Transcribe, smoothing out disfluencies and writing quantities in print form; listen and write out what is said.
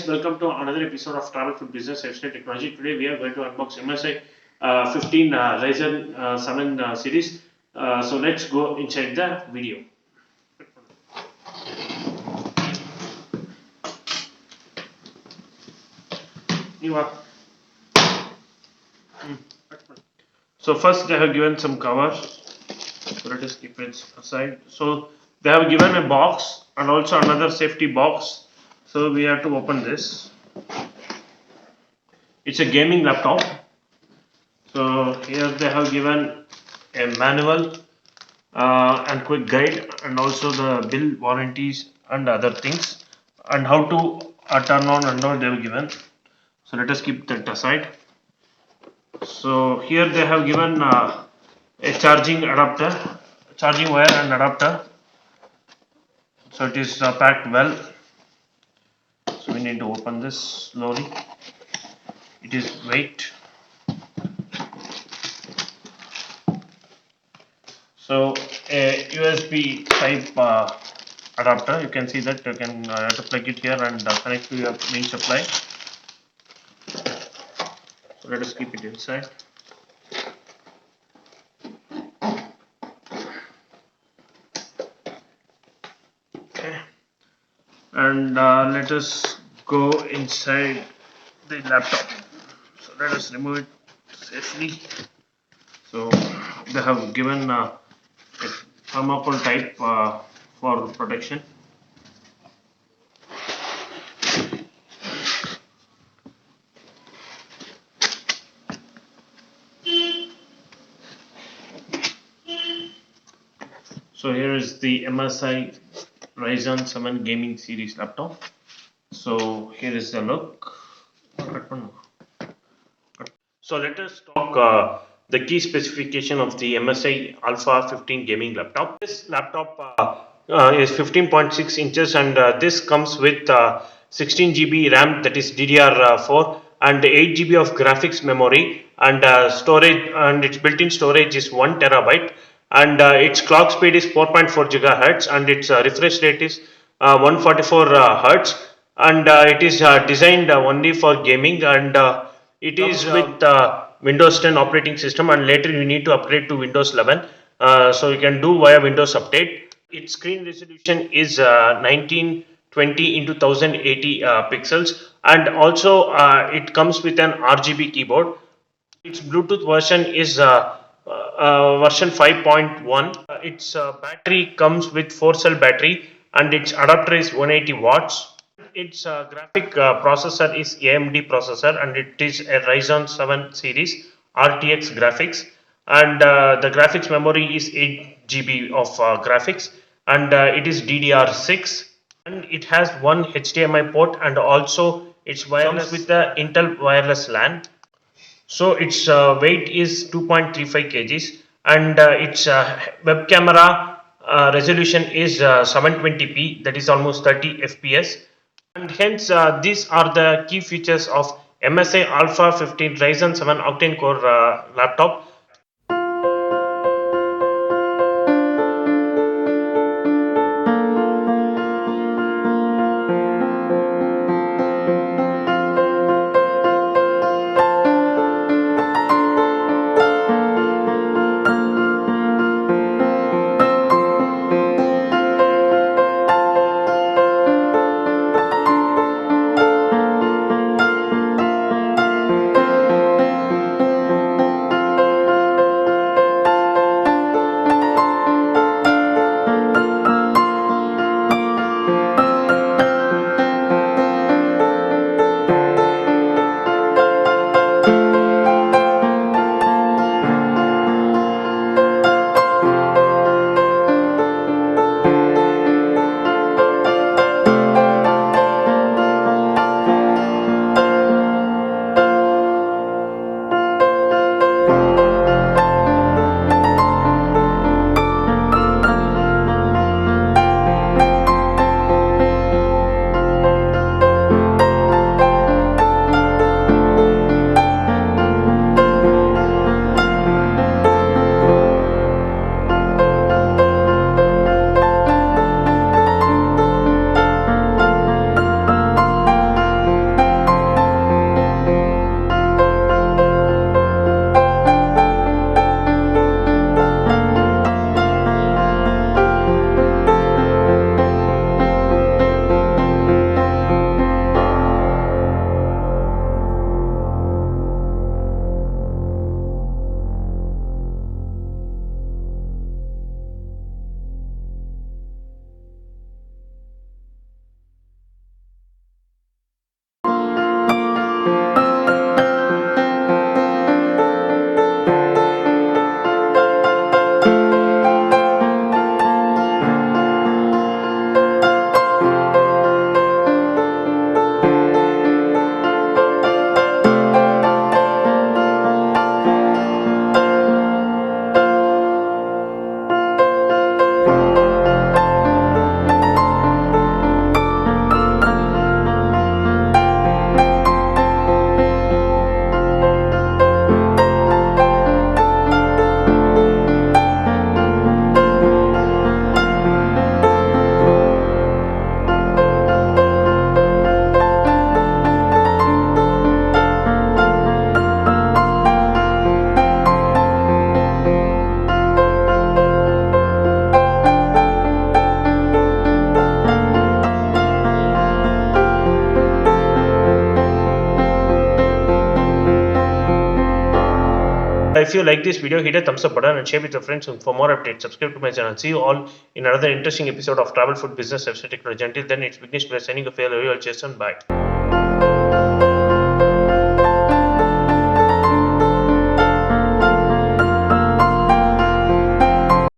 welcome to another episode of Travel Food Business Lifestyle Technology. Today we are going to unbox MSI 15 Ryzen 7 series. So let's go inside the video. So first they have given some cover. So let us keep it aside. So they have given a box and also another safety box. So we have to open this. It's a gaming laptop. So here they have given a manual and quick guide and also the bill warranties and other things and how to turn on and all they have given. So let us keep that aside. So here they have given a charging adapter, charging wire and adapter. So it is packed well. So we need to open this slowly. It is weight. So a USB type adapter. You can see that you can have to plug it here and connect to your main supply. So let us keep it inside. Okay, and let us go inside the laptop. So let us remove it safely. So they have given a thermocol type for protection. So here is the MSI Ryzen 7 gaming series laptop. So here is the look. So let us talk the key specification of the MSI Alpha 15 gaming laptop. This laptop is 15.6 inches and this comes with 16 GB RAM, that is DDR4, and 8 GB of graphics memory, and storage, and its built-in storage is 1 terabyte, and its clock speed is 4.4 gigahertz, and its refresh rate is 144 hertz, and it is designed only for gaming, and it is with Windows 10 operating system, and later you need to upgrade to Windows 11. So you can do via Windows Update. Its screen resolution is 1920 into 1080 pixels, and also it comes with an RGB keyboard. Its Bluetooth version is version 5.1. Its battery comes with 4 cell battery, and its adapter is 180 watts. Its graphic processor is AMD processor, and it is a Ryzen 7 series RTX graphics, and the graphics memory is 8 GB of graphics, and it is DDR6, and it has one HDMI port, and also it's wireless with the Intel wireless LAN. So its weight is 2.35 kgs, and its web camera resolution is 720p, that is almost 30 fps, and hence these are the key features of MSI Alpha 15 Ryzen 7 octane core laptop. if you like this video, hit a thumbs up button and share with your friends. And for more updates, subscribe to my channel. See you all in another interesting episode of Travel, Food, Business, Lifestyle, Technology. Until then, it's Vignesh signing off. Cheers and bye.